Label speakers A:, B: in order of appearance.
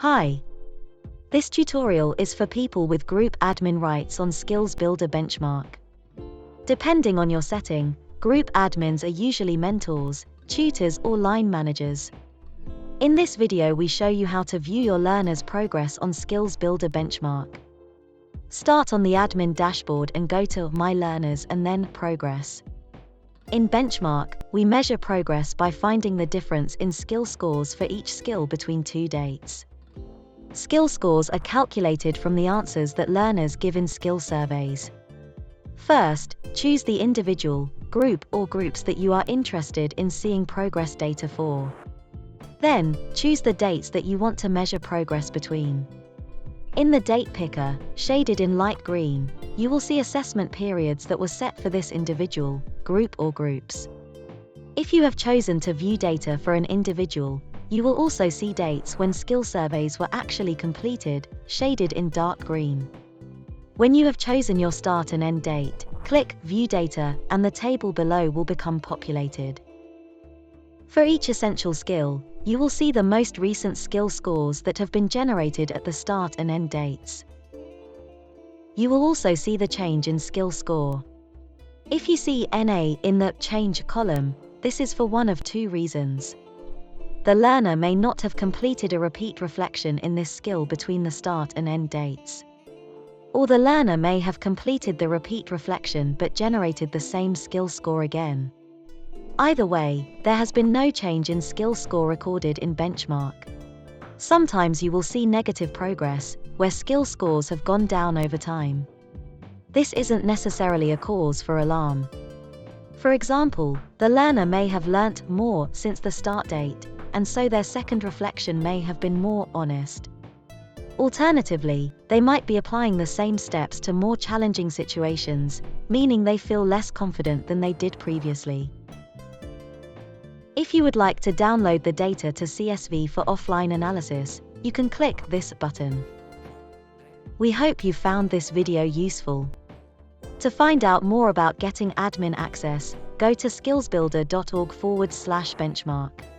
A: Hi. This tutorial is for people with group admin rights on Skills Builder Benchmark. Depending on your setting, group admins are usually mentors, tutors or line managers. In this video we show you how to view your learners' progress on Skills Builder Benchmark. Start on the admin dashboard and go to My Learners and then Progress. In Benchmark, we measure progress by finding the difference in skill scores for each skill between two dates. Skill scores are calculated from the answers that learners give in skill surveys. First, choose the individual, group or groups that you are interested in seeing progress data for. Then, choose the dates that you want to measure progress between. In the date picker, shaded in light green, you will see assessment periods that were set for this individual, group or groups. If you have chosen to view data for an individual, you will also see dates when skill surveys were actually completed, shaded in dark green. When you have chosen your start and end date, click View Data and the table below will become populated. For each essential skill, you will see the most recent skill scores that have been generated at the start and end dates. You will also see the change in skill score. If you see NA in the Change column, this is for one of two reasons. The learner may not have completed a repeat reflection in this skill between the start and end dates. Or the learner may have completed the repeat reflection but generated the same skill score again. Either way, there has been no change in skill score recorded in Benchmark. Sometimes you will see negative progress, where skill scores have gone down over time. This isn't necessarily a cause for alarm. For example, the learner may have learnt more since the start date, and so their second reflection may have been more honest. Alternatively, they might be applying the same steps to more challenging situations, meaning they feel less confident than they did previously. If you would like to download the data to CSV for offline analysis, you can click this button. We hope you found this video useful. To find out more about getting admin access, go to skillsbuilder.org/benchmark.